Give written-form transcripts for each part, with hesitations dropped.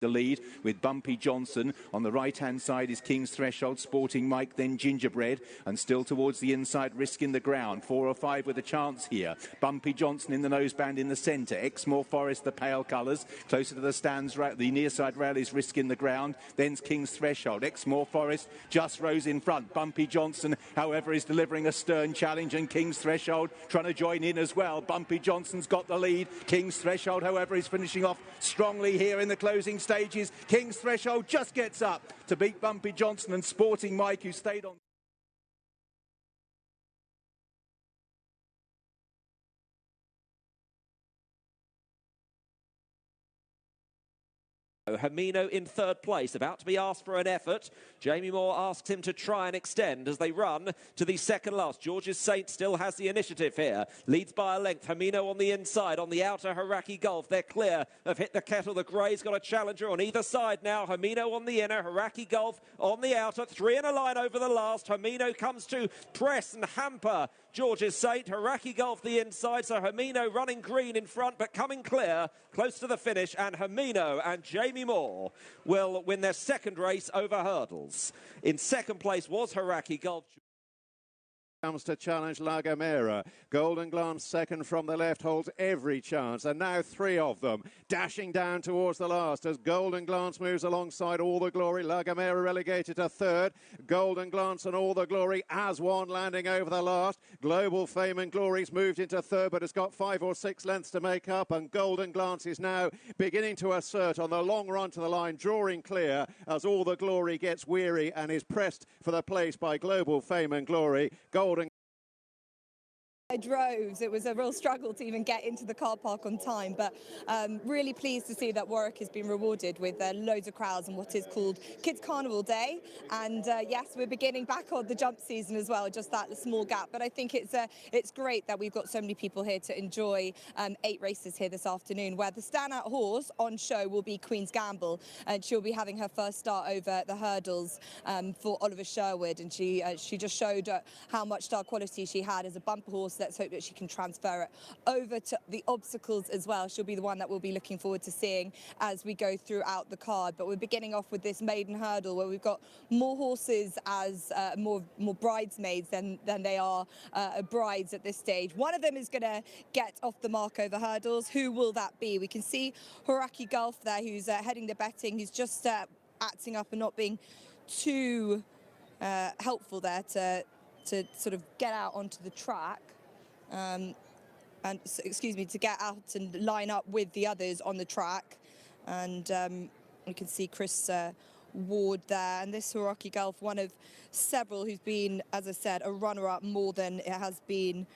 The lead with Bumpy Johnson. On the right-hand side is King's Threshold, Sporting Mike, then Gingerbread, and still towards the inside, Risk in the Ground. 4 or 5 with a chance here. Bumpy Johnson in the noseband in the centre. Exmoor Forest, the pale colours. Closer to the stands, the near side rail is Risk in the Ground. Then's King's Threshold. Exmoor Forest just rose in front. Bumpy Johnson, however, is delivering a stern challenge, and King's Threshold trying to join in as well. Bumpy Johnson's got the lead. King's Threshold, however, is finishing off strongly here in the closing stages. King's Threshold just gets up to beat Bumpy Johnson and Sporting Mike, who stayed on. Hermino in third place, about to be asked for an effort. Jamie Moore asks him to try and extend as they run to the second last. George's Saint still has the initiative here. Leads by a length. Hermino on the inside. On the outer, Haraki Golf. They're clear of Hit the Kettle. The Grey's got a challenger on either side now. Hermino on the inner. Haraki Golf on the outer. 3 in a line over the last. Hermino comes to press and hamper George's Saint. Haraki Golf the inside. So Hermino running green in front, but coming clear, close to the finish. And Hermino and Jamie Moore will win their second race over hurdles. In second place was Haraki Golf. Comes to challenge La Gomera. Golden Glance second from the left, holds every chance, and now 3 of them dashing down towards the last as Golden Glance moves alongside All the Glory. La Gomera relegated to third. Golden Glance and All the Glory as one landing over the last. Global Fame and Glory's moved into third, but it's got 5 or 6 lengths to make up, and Golden Glance is now beginning to assert on the long run to the line, drawing clear as All the Glory gets weary and is pressed for the place by Global Fame and Glory. Droves. It was a real struggle to even get into the car park on time, but really pleased to see that Warwick has been rewarded with loads of crowds on what is called Kids Carnival Day. And yes, we're beginning back on the jump season as well, just that small gap. But I think it's great that we've got so many people here to enjoy 8 races here this afternoon, where the standout horse on show will be Queen's Gamble, and she'll be having her first start over the hurdles for Oliver Sherwood, and she just showed how much star quality she had as a bumper horse. Let's hope that she can transfer it over to the obstacles as well. She'll be the one that we'll be looking forward to seeing as we go throughout the card. But we're beginning off with this maiden hurdle, where we've got more horses as more bridesmaids than they are brides at this stage. One of them is going to get off the mark over hurdles. Who will that be? We can see Haraki Golf there, who's heading the betting. He's just acting up and not being too helpful there to sort of get out onto the track. To get out and line up with the others on the track. And we can see Chris Ward there, and this Haraki Golf, one of several who's been, as I said, a runner-up more than it has been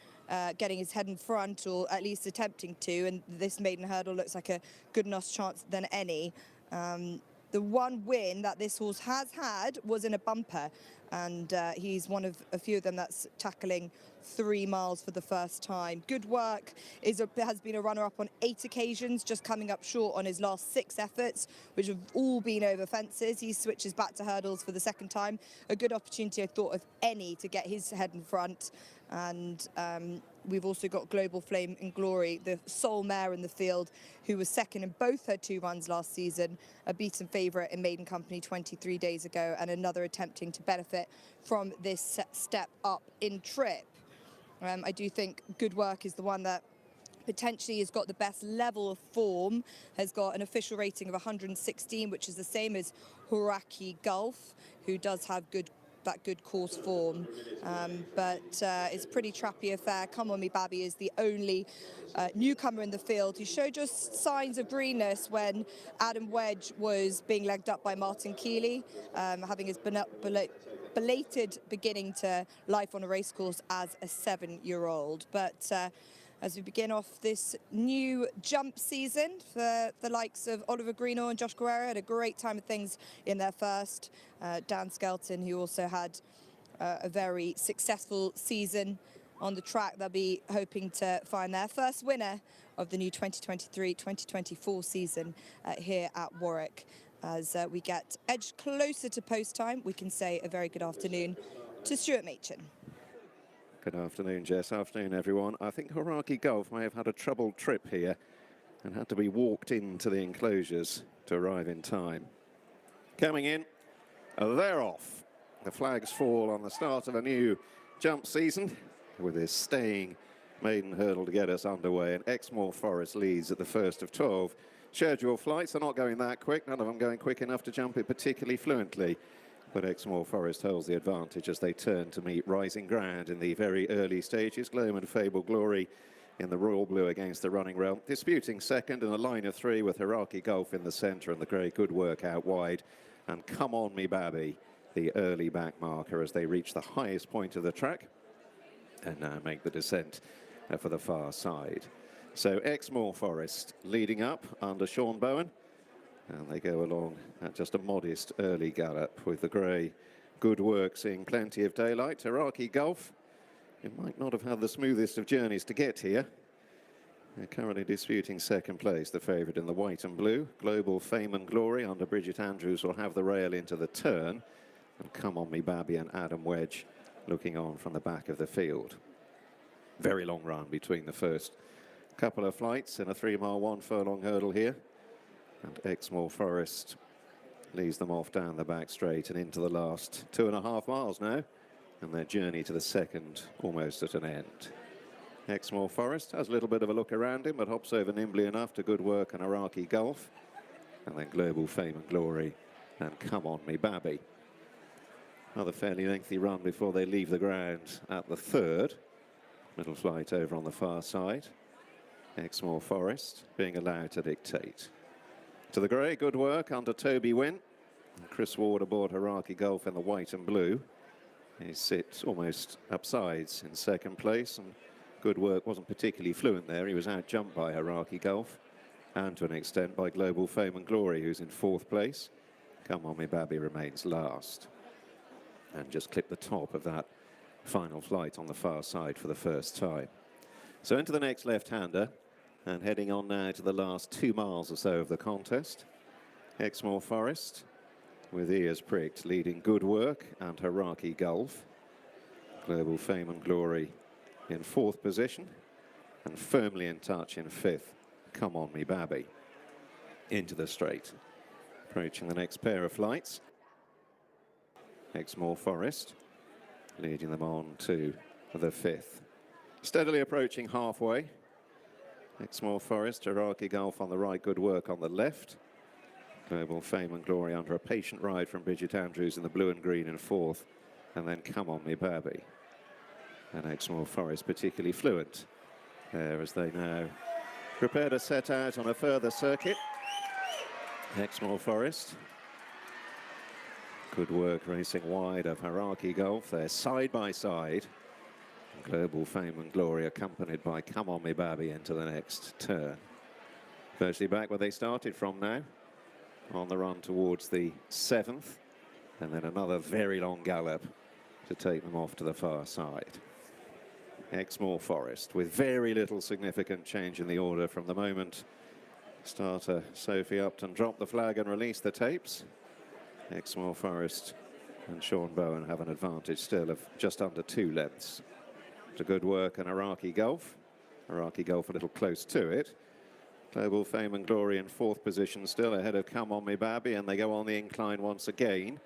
getting his head in front, or at least attempting to, and this maiden hurdle looks like a good enough chance than any. The one win that this horse has had was in a bumper, and he's one of a few of them that's tackling 3 miles for the first time. Good Work has been a runner-up on 8 occasions, just coming up short on his last 6 efforts, which have all been over fences. He switches back to hurdles for the second time. A good opportunity, I thought, of any to get his head in front. And we've also got Global Flame and Glory, the sole mare in the field, who was second in both her 2 runs last season, a beaten favourite in Maiden Company 23 days ago, and another attempting to benefit from this step up in trip. I do think Good Work is the one that potentially has got the best level of form, has got an official rating of 116, which is the same as Haraki Golf, who does have that good course form, but it's a pretty trappy affair. Come On Me Babby is the only newcomer in the field who showed just signs of greenness when Adam Wedge was being legged up by Martin Keeley, having his belated beginning to life on a racecourse as a 7-year-old. But as we begin off this new jump season for the likes of Oliver Greenall and Josh Guerrero, had a great time of things in their first. Dan Skelton, who also had a very successful season on the track, they'll be hoping to find their first winner of the new 2023-2024 season here at Warwick. As we get edged closer to post time, we can say a very good afternoon to Stuart Machin. Good afternoon, Jess. Afternoon, everyone. I think Haraki Golf may have had a troubled trip here and had to be walked into the enclosures. to arrive in time. Coming in, they're off. The flags fall on the start of a new jump season with this staying maiden hurdle to get us underway, and Exmoor Forest leads at the first of 12 scheduled flights. They're not going that quick, none of them going quick enough to jump it particularly fluently, but Exmoor Forest holds the advantage as they turn to meet rising ground in the very early stages. Gloam and Fable Glory in the royal blue against the running rail, disputing second in a line of three with Hierarchy Gulf in the centre and the grey Good Work out wide, and Come On Me Babby, the early back marker, as they reach the highest point of the track and now make the descent for the far side. So Exmoor Forest leading up under Sean Bowen, and they go along at just a modest early gallop with the grey Good Work seeing plenty of daylight. Hierarchy Gulf, it might not have had the smoothest of journeys to get here. They're currently disputing second place, the favourite in the white and blue. Global Fame and Glory under Bridget Andrews will have the rail into the turn, and Come On Me Babby and Adam Wedge looking on from the back of the field. Very long run between the first couple of flights in a 3-mile 1 furlong hurdle here, and Exmoor Forest leads them off down the back straight and into the last 2.5 miles now, and their journey to the second almost at an end. Exmoor Forest has a little bit of a look around him, but hops over nimbly enough to Good Work and Hierarchy Gulf, and then Global Fame and Glory and Come On Me Babby. Another fairly lengthy run before they leave the ground at the third. Middle flight over on the far side. Exmoor Forest being allowed to dictate. To the grey, Good Work under Toby Wynn. And Chris Ward aboard Hierarchy Gulf in the white and blue. He sits almost upsides in second place, and Good Work wasn't particularly fluent there. He was out-jumped by Hierarchy Gulf, and to an extent by Global Fame and Glory, who's in fourth place. Come On Me Babby remains last. And just clip the top of that final flight on the far side for the first time. So into the next left-hander, and heading on now to the last 2 miles or so of the contest. Exmoor Forest, with ears pricked, leading Good Work and Hierarchy Gulf. Global Fame and Glory in fourth position, and firmly in touch in fifth, Come On Me Babby. Into the straight, approaching the next pair of flights. Exmoor Forest leading them on to the fifth. Steadily approaching halfway. Exmoor Forest, Hierarchy Gulf on the right, Good Work on the left. Global Fame and Glory under a patient ride from Bridget Andrews in the blue and green in fourth, and then Come On Me Babby. And Exmoor Forest particularly fluent there as they now prepare to set out on a further circuit. Exmoor Forest. Good Work racing wide of Hierarchy Gulf. They're side by side. Global Fame and Glory accompanied by Come On Me Babby into the next turn. Virtually back where they started from now, on the run towards the seventh, and then another very long gallop to take them off to the far side. Exmoor Forest with very little significant change in the order from the moment starter Sophie Upton dropped the flag and released the tapes. Exmoor Forest and Sean Bowen have an advantage still of just under 2 lengths. To Good Work and Hierarchy Gulf. Hierarchy Gulf a little close to it. Global Fame and Glory in fourth position still ahead of Come On Me Babby, and they go on the incline once again.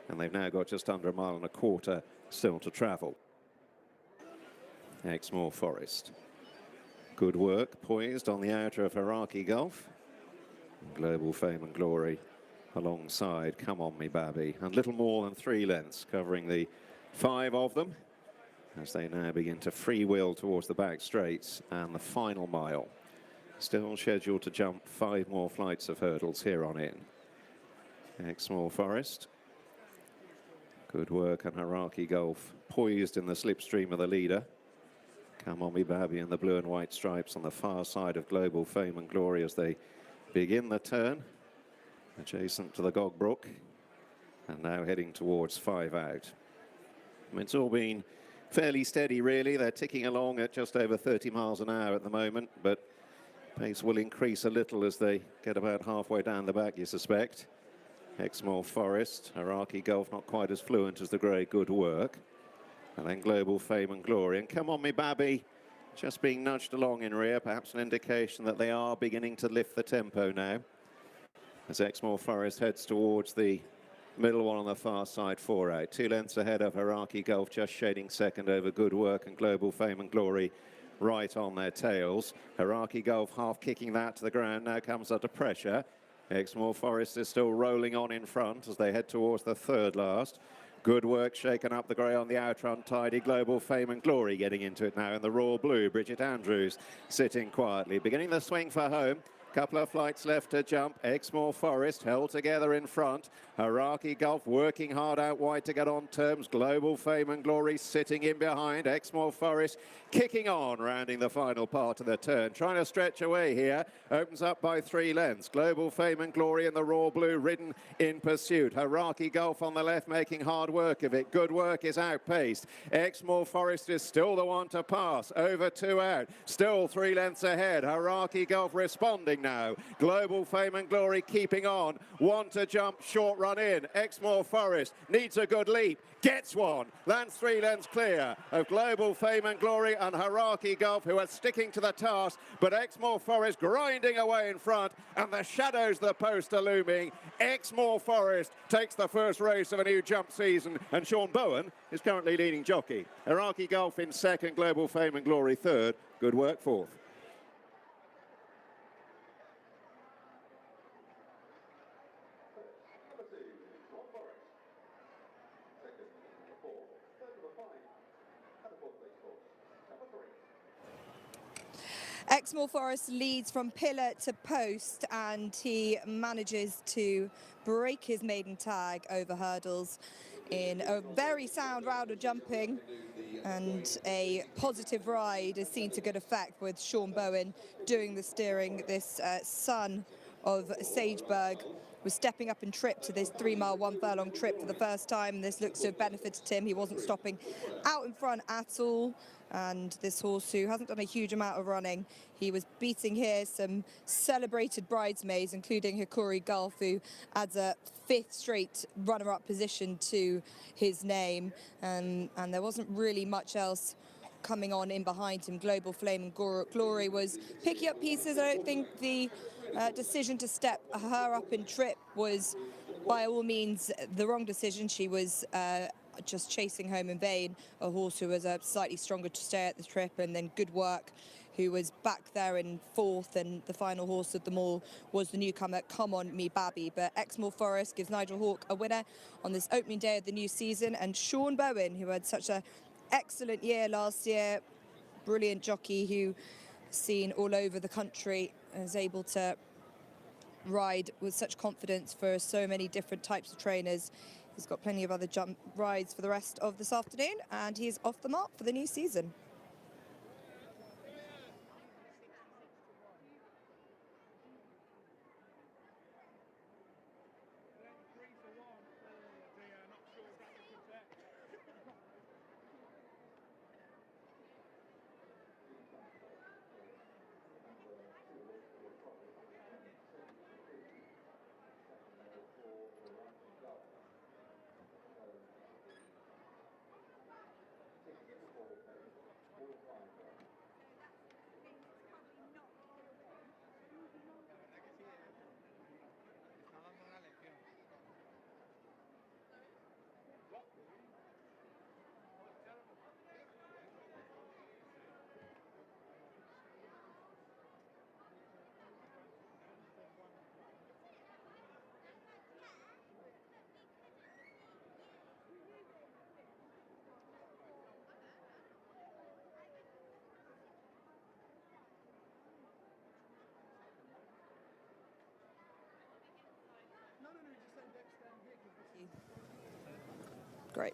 And they've now got just under 1.25 miles still to travel. Exmoor Forest. Good Work poised on the outer of Hierarchy Gulf. Global Fame and Glory alongside Come On Me Babby, and little more than 3 lengths covering the 5 of them as they now begin to freewheel towards the back straights and the final mile. Still scheduled to jump 5 more flights of hurdles here on in. Exmoor Forest. Good Work and Hierarchy Gulf poised in the slipstream of the leader. Come On Me Babby in the blue and white stripes on the far side of Global Fame and Glory as they begin the turn, adjacent to the Gogbrook, and now heading towards 5 out. It's all been fairly steady, really. They're ticking along at just over 30 miles an hour at the moment, but pace will increase a little as they get about halfway down the back, you suspect. Exmoor Forest, Hierarchy Gulf not quite as fluent as the grey Good Work, and then Global Fame and Glory. And Come On Me Babby just being nudged along in rear, perhaps an indication that they are beginning to lift the tempo now. as Exmoor Forest heads towards the middle one on the far side, 4-8. 2 lengths ahead of Haraki Golf, just shading second over Good Work and Global Fame and Glory right on their tails. Haraki Golf half kicking that to the ground, now comes under pressure. Exmoor Forest is still rolling on in front as they head towards the third last. Good Work shaken up the grey on the outer untidy. Global Fame and Glory getting into it now in the royal blue. Bridget Andrews sitting quietly, beginning the swing for home. Couple of flights left to jump. Exmoor Forest held together in front. Haraki Golf working hard out wide to get on terms. Global Fame and Glory sitting in behind. Exmoor Forest kicking on, rounding the final part of the turn. Trying to stretch away here. Opens up by 3 lengths. Global Fame and Glory in the raw blue, ridden in pursuit. Haraki Golf on the left making hard work of it. Good Work is outpaced. Exmoor Forest is still the one to pass. Over 2 out. Still 3 lengths ahead. Haraki Golf responding now. Global Fame and Glory keeping on. One to jump, short run in. Exmoor Forest needs a good leap. Gets one. Lands 3 lengths clear of Global Fame and Glory and Haraki Golf, who are sticking to the task, but Exmoor Forest grinding away in front, and the shadows of the post are looming. Exmoor Forest takes the first race of a new jump season, and Sean Bowen is currently leading jockey. Haraki Golf in second, Global Fame and Glory third. Good Work fourth. Exmoor Forest leads from pillar to post, and he manages to break his maiden tag over hurdles in a very sound round of jumping, and a positive ride is seen to good effect with Sean Bowen doing the steering. This son of Sageberg was stepping up and trip to this 3 mile 1 furlong trip for the first time, and this looks to have benefited him. He wasn't stopping out in front at all, and this horse, who hasn't done a huge amount of running, he was beating here some celebrated bridesmaids, including Hikori Gulf, who adds a 5th straight runner-up position to his name, and there wasn't really much else coming on in behind him. Global Flame and Glory was picking up pieces. I don't think the decision to step her up in trip was by all means the wrong decision. She was just chasing home in vain a horse who was slightly stronger to stay at the trip, and then Good Work, who was back there in 4th, and the final horse of them all was the newcomer Come On Me Babby. But Exmoor Forest gives Nigel Hawke a winner on this opening day of the new season, and Sean Bowen, who had such an excellent year last year, brilliant jockey who seen all over the country, is able to ride with such confidence for so many different types of trainers. He's got plenty of other jump rides for the rest of this afternoon, and he's off the mark for the new season. Great.